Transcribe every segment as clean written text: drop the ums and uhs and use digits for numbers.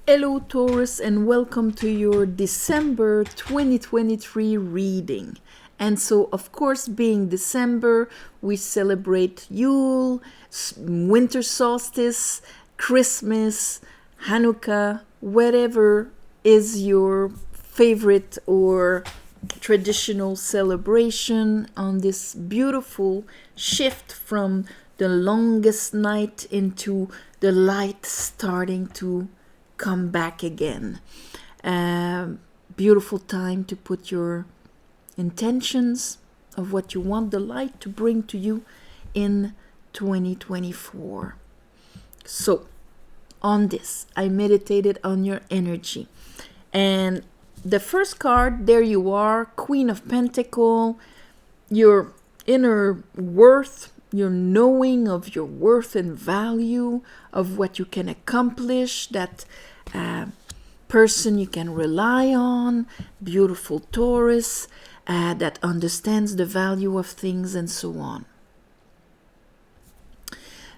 Hello Taurus and welcome to your December 2023 reading. And so of course being December, we celebrate Yule, winter solstice, Christmas, Hanukkah, whatever is your favorite or traditional celebration on this beautiful shift from the longest night into the light starting to come back again. Beautiful time to put your intentions of what you want the light to bring to you in 2024. So, on this, I meditated on your energy. And the first card, there you are, Queen of Pentacles, your inner worth, your knowing of your worth and value, of what you can accomplish, that person you can rely on, beautiful Taurus, that understands the value of things and so on.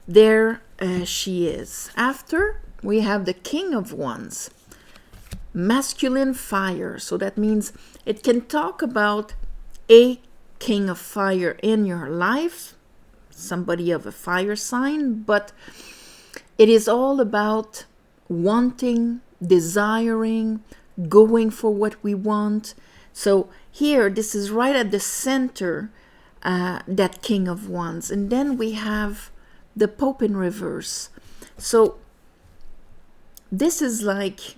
There she is. After, we have the King of Wands, masculine fire. So that means it can talk about a king of fire in your life, somebody of a fire sign, but it is all about wanting, desiring, going for what we want. So here, this is right at the center, that King of Wands. And then we have the Pope in reverse. So this is like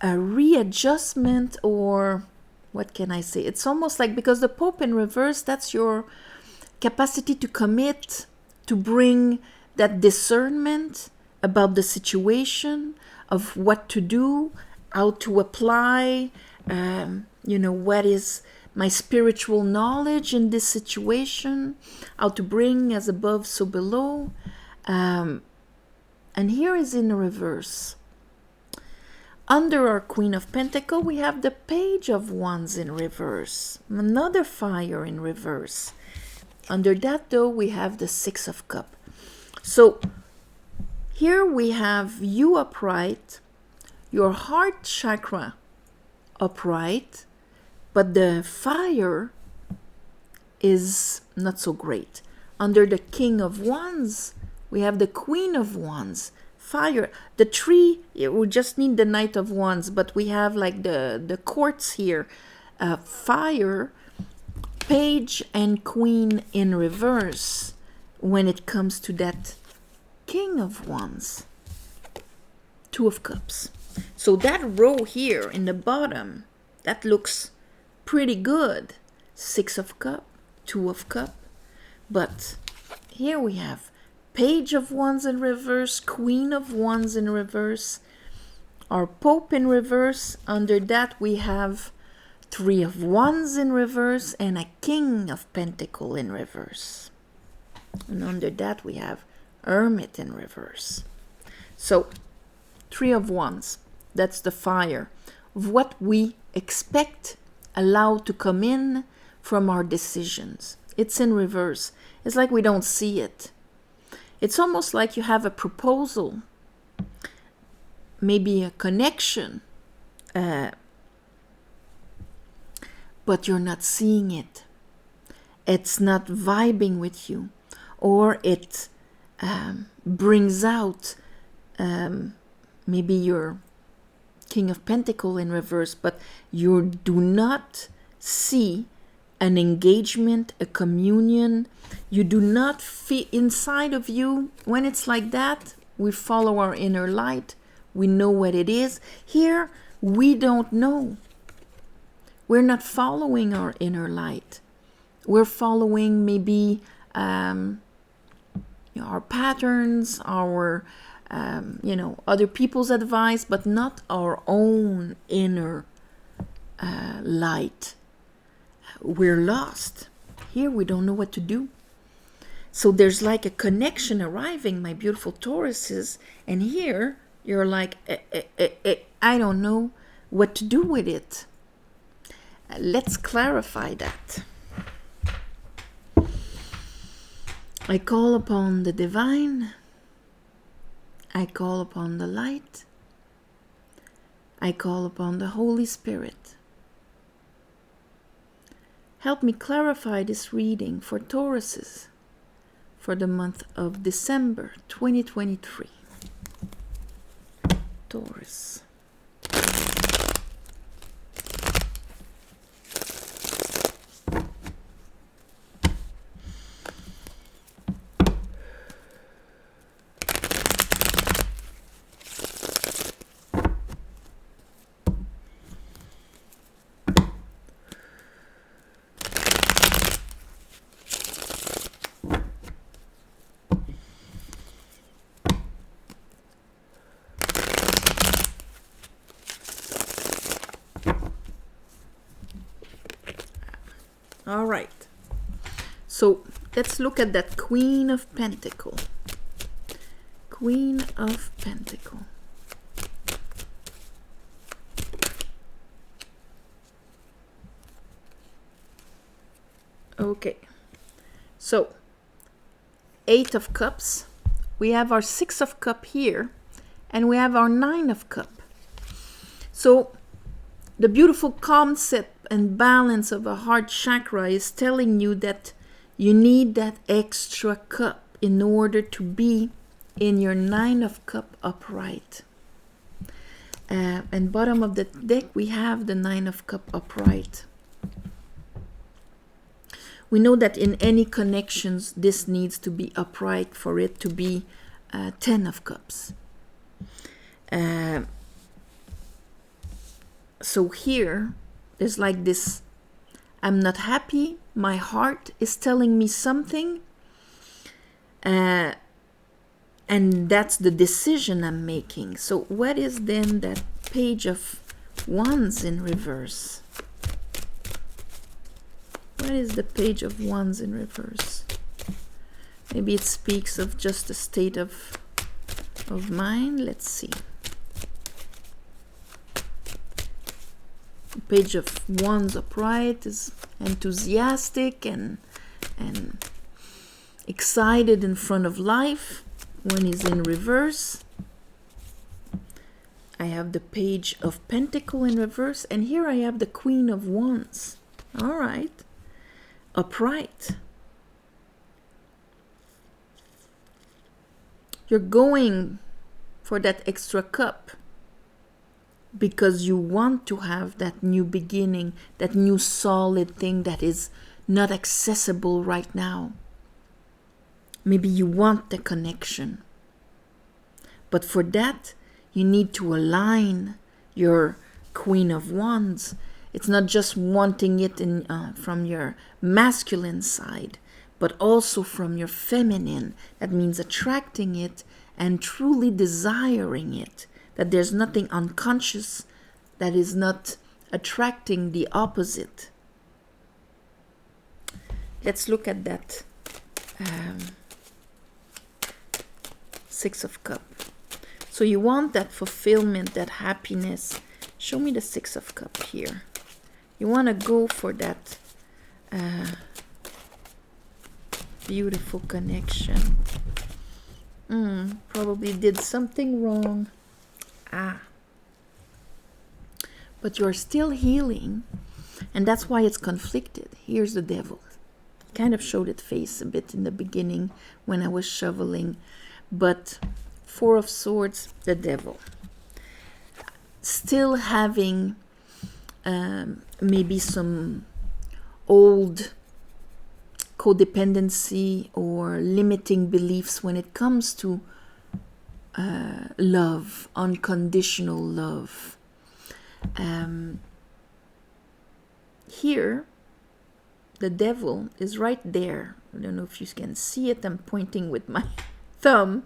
a readjustment, or what can I say? It's almost like, because the Pope in reverse, that's your capacity to commit, to bring that discernment about the situation, of what to do, how to apply, what is my spiritual knowledge in this situation, how to bring as above so below. And here is in reverse. Under our Queen of Pentacles, we have the Page of Wands in reverse, another fire in reverse. Under that, though, we have the Six of Cups. So here we have you upright, your heart chakra upright, but the fire is not so great. Under the King of Wands, we have the Queen of Wands, fire. The tree, we just need the Knight of Wands, but we have like the courts here, fire, Page and Queen in reverse when it comes to that King of Wands. Two of Cups. So that row here in the bottom, that looks pretty good. Six of Cups, Two of Cups. But here we have Page of Wands in reverse, Queen of Wands in reverse, our Pope in reverse. Under that we have Three of Wands in reverse and a King of Pentacles in reverse. And under that we have Hermit in reverse. So, Three of Wands, that's the fire of what we expect, allow to come in from our decisions. It's in reverse. It's like we don't see it. It's almost like you have a proposal, maybe a connection, but you're not seeing it. It's not vibing with you, or it brings out maybe your King of Pentacles in reverse, but you do not see an engagement, a communion. You do not feel inside of you. When it's like that, we follow our inner light. We know what it is. Here, we don't know. We're not following our inner light. We're following maybe our patterns, our other people's advice, but not our own inner light. We're lost. Here we don't know what to do. So there's like a connection arriving, my beautiful Tauruses, and here you're like, I don't know what to do with it. Let's clarify that. I call upon the divine. I call upon the light. I call upon the Holy Spirit. Help me clarify this reading for Tauruses for the month of December 2023. Taurus. All right. So let's look at that Queen of Pentacle. Queen of Pentacle. Okay. So 8 of Cups. We have our 6 of Cup here. And we have our 9 of Cup. So the beautiful concept and balance of a heart chakra is telling you that you need that extra cup in order to be in your 9 of Cup upright. And bottom of the deck we have the 9 of Cup upright. We know that in any connections this needs to be upright for it to be 10 of Cups. So here there's like this, I'm not happy, my heart is telling me something, and that's the decision I'm making. So what is then that Page of Wands in reverse? What is the Page of Wands in reverse? Maybe it speaks of just a state of mind. Let's see. Page of Wands upright is enthusiastic and excited in front of life. When he's in reverse, I have the Page of Pentacle in reverse, and here I have the Queen of Wands. All right, upright. You're going for that extra cup because you want to have that new beginning, that new solid thing that is not accessible right now. Maybe you want the connection. But for that, you need to align your Queen of Wands. It's not just wanting it from your masculine side, but also from your feminine. That means attracting it and truly desiring it. That there's nothing unconscious that is not attracting the opposite. Let's look at that 6 of Cups. So you want that fulfillment, that happiness. Show me the 6 of Cups here. You want to go for that beautiful connection. Probably did something wrong. But you're still healing, and that's why it's conflicted. Here's the devil. Kind of showed its face a bit in the beginning when I was shoveling, but 4 of Swords, the devil. Still having maybe some old codependency or limiting beliefs when it comes to love, unconditional love. Here, the devil is right there. I don't know if you can see it. I'm pointing with my thumb,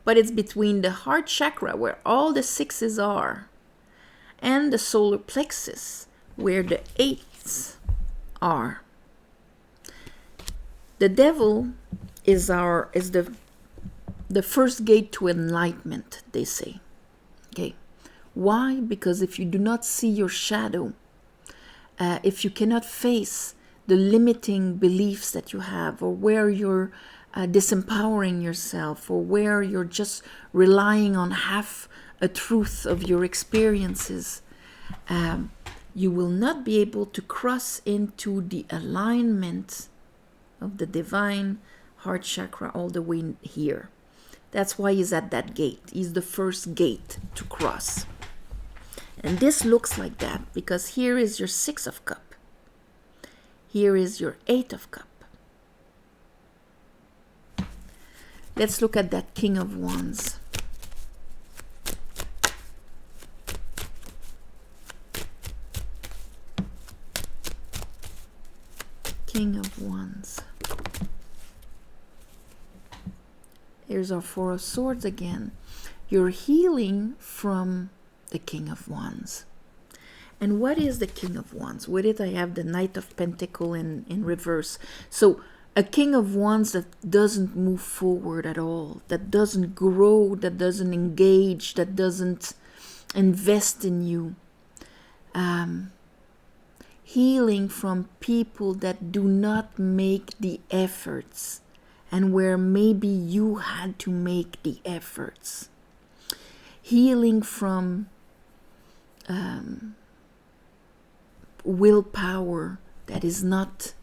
but it's between the heart chakra, where all the 6s are, and the solar plexus, where the 8s are. The devil is the first gate to enlightenment, they say. Okay. Why? Because if you do not see your shadow, if you cannot face the limiting beliefs that you have, or where you're disempowering yourself, or where you're just relying on half a truth of your experiences, you will not be able to cross into the alignment of the divine heart chakra all the way here. That's why he's at that gate. He's the first gate to cross. And this looks like that because here is your 6 of cup. Here is your 8 of cup. Let's look at that King of Wands. King of Wands. Here's our 4 of Swords again. You're healing from the King of Wands. And what is the King of Wands? With it I have the Knight of Pentacles in reverse. So a King of Wands that doesn't move forward at all, that doesn't grow, that doesn't engage, that doesn't invest in you. Healing from people that do not make the efforts, and where maybe you had to make the efforts. Healing from willpower that is not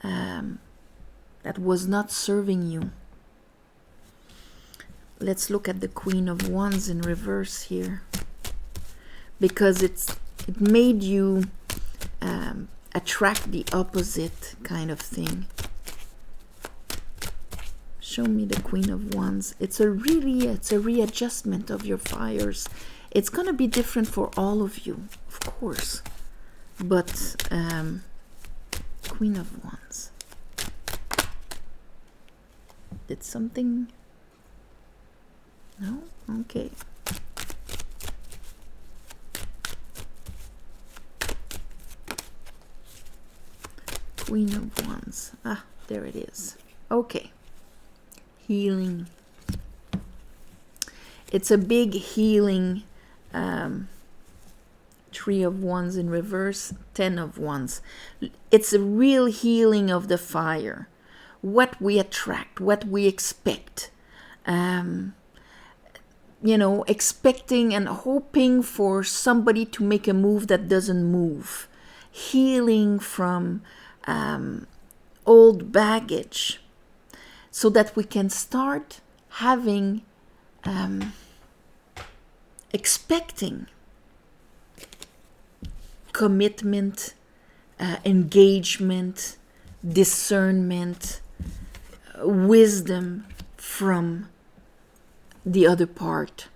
that was not serving you. Let's look at the Queen of Wands in reverse here, because it made you attract the opposite kind of thing. Show me the Queen of Wands. It's a readjustment of your fires. It's going to be different for all of you, of course. But Queen of Wands. Did something? No? Okay. Queen of Wands. Ah, there it is. Okay. Healing. It's a big healing. 3 of Wands in reverse, 10 of Wands. It's a real healing of the fire. What we attract, what we expect. Expecting and hoping for somebody to make a move that doesn't move. Healing from old baggage, so that we can start having expecting commitment, engagement, discernment, wisdom from the other part.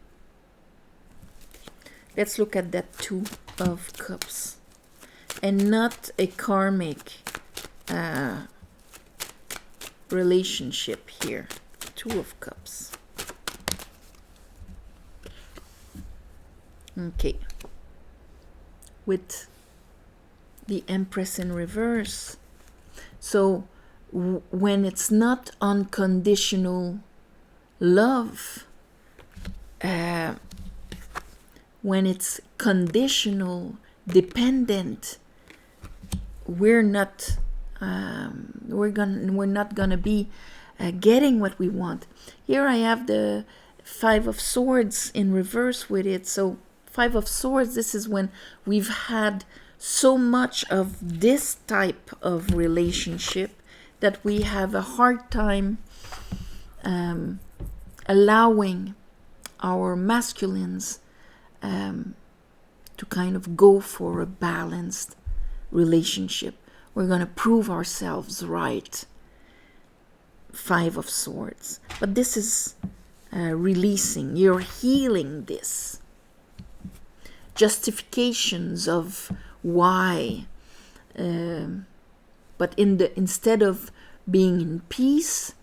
Let's look at that 2 of Cups, and not a karmic relationship here. 2 of Cups. Okay. With the Empress in reverse. So when it's not unconditional love, when it's conditional, dependent, we're not gonna be getting what we want. Here I have the 5 of Swords in reverse with it. So 5 of Swords, this is when we've had so much of this type of relationship that we have a hard time allowing our masculines to kind of go for a balanced relationship. We're going to prove ourselves right. 5 of Swords. But this is releasing. You're healing this. Justifications of why. But instead of being in peace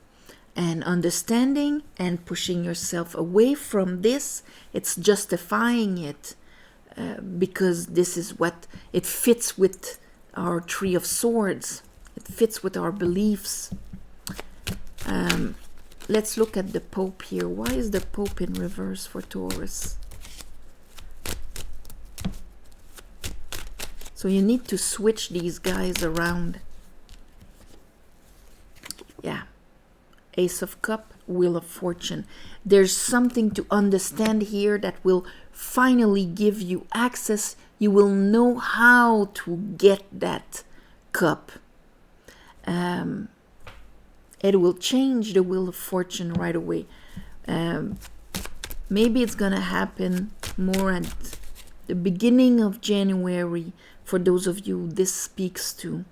and understanding and pushing yourself away from this, it's justifying it because this is what it fits with our 3 of Swords. It fits with our beliefs. Let's look at the Pope here. Why is the Pope in reverse for Taurus? So you need to switch these guys around. Yeah. Ace of Cup, Wheel of Fortune. There's something to understand here that will finally give you access. You will know how to get that cup. It will change the Wheel of Fortune right away. Maybe it's going to happen more at the beginning of January for those of you this speaks to.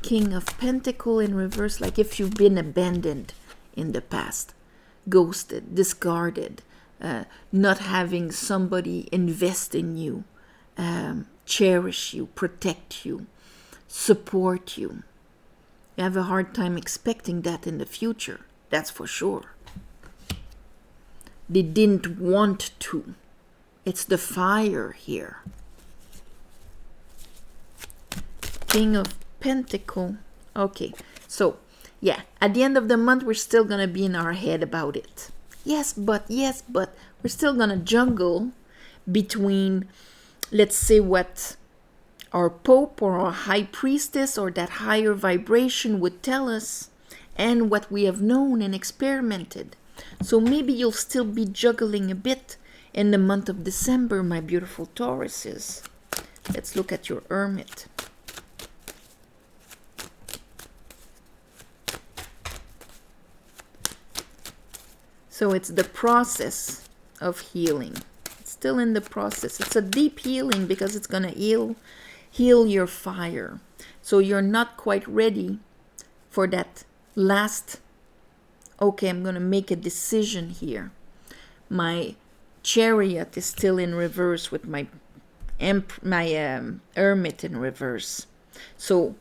King of Pentacle in reverse, like if you've been abandoned in the past, ghosted, discarded, not having somebody invest in you, cherish you, protect you, support you. You have a hard time expecting that in the future, that's for sure. They didn't want to. It's the fire here. King of Pentacle. Okay, so yeah, at the end of the month, we're still going to be in our head about it. Yes, but we're still going to juggle between, let's say, what our Pope or our High Priestess or that higher vibration would tell us and what we have known and experimented. So maybe you'll still be juggling a bit in the month of December, my beautiful Tauruses. Let's look at your Hermit. So it's the process of healing. It's still in the process. It's a deep healing because it's going to heal your fire. So you're not quite ready for that last, okay, I'm going to make a decision here. My Chariot is still in reverse with my Hermit in reverse. So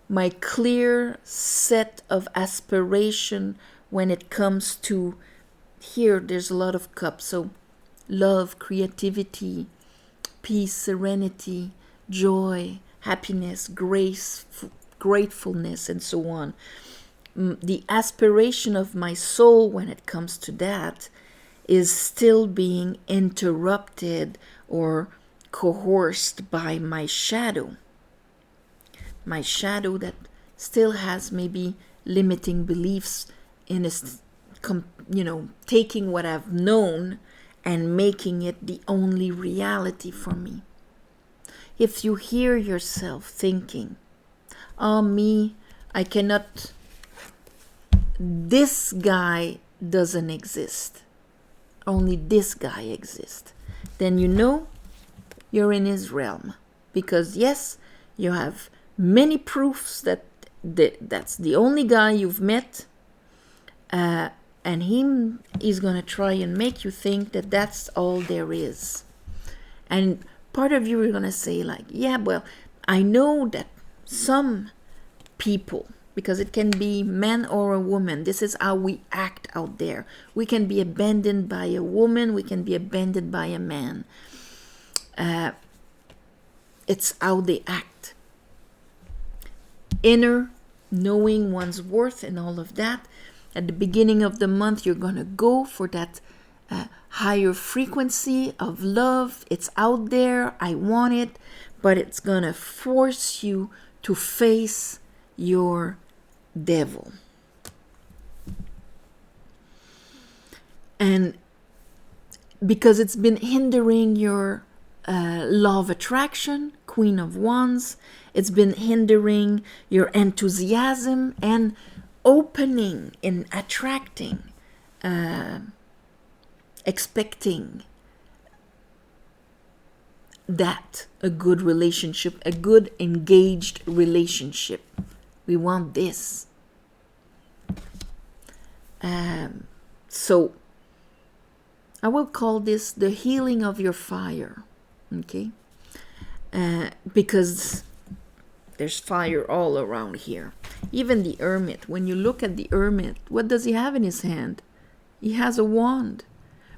my clear set of aspiration when it comes to here, there's a lot of cups. So love, creativity, peace, serenity, joy, happiness, grace, gratefulness, and so on. The aspiration of my soul when it comes to that is still being interrupted or coerced by my shadow. My shadow that still has maybe limiting beliefs in a, taking what I've known and making it the only reality for me. If you hear yourself thinking, oh, me, I cannot, this guy doesn't exist, only this guy exists, then you know you're in his realm. Because yes, you have many proofs that that's the only guy you've met, and he's going to try and make you think that that's all there is. And part of you are going to say like, yeah, well, I know that some people, because it can be man or a woman, this is how we act out there. We can be abandoned by a woman, we can be abandoned by a man. It's how they act. Inner knowing one's worth and all of that. At the beginning of the month, you're going to go for that higher frequency of love. It's out there. I want it. But it's going to force you to face your devil. And because it's been hindering your law of attraction, Queen of Wands, it's been hindering your enthusiasm and opening and attracting, expecting that a good relationship, a good engaged relationship. We want this. So I will call this the healing of your fire, okay? Because there's fire all around here. Even the Hermit, when you look at the Hermit, what does he have in his hand? He has a wand,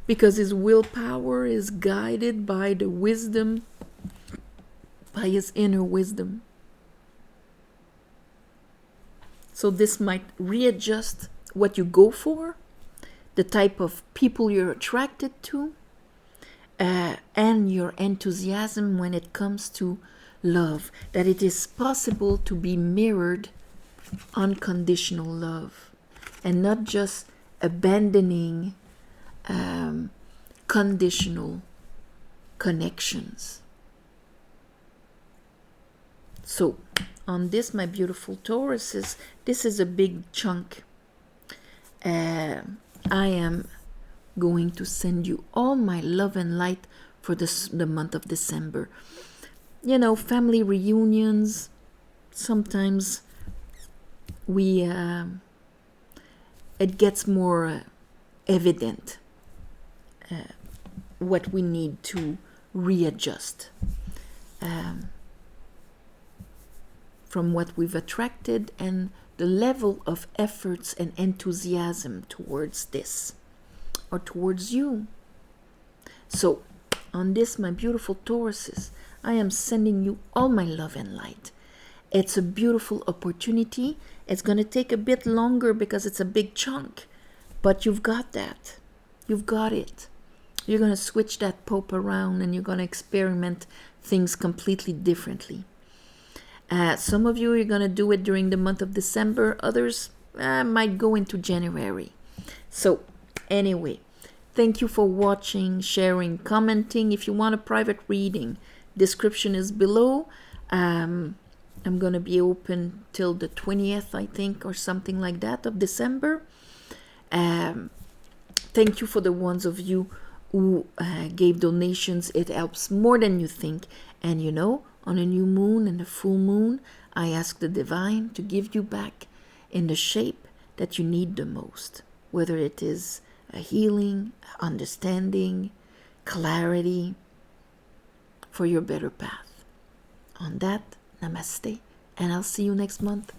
because his willpower is guided by the wisdom, by his inner wisdom. So this might readjust what you go for, the type of people you're attracted to, and your enthusiasm when it comes to love, that it is possible to be mirrored unconditional love. and not just abandoning conditional connections. So on this, my beautiful Tauruses, this is a big chunk. I am going to send you all my love and light for the month of December. You know, family reunions, sometimes it gets more evident what we need to readjust from what we've attracted and the level of efforts and enthusiasm towards this or towards you. So on this, my beautiful Tauruses, I am sending you all my love and light. It's a beautiful opportunity. It's going to take a bit longer because it's a big chunk, but you've got that. You've got it. You're going to switch that Pope around and you're going to experiment things completely differently. Some of you are going to do it during the month of December. Others might go into January. So anyway, thank you for watching, sharing, commenting. If you want a private reading, description is below. I'm going to be open till the 20th, I think, or something like that of December. Thank you for the ones of you who gave donations. It helps more than you think. And you know, on a new moon and a full moon, I ask the divine to give you back in the shape that you need the most, whether it is a healing, understanding, clarity for your better path. On that, namaste, and I'll see you next month.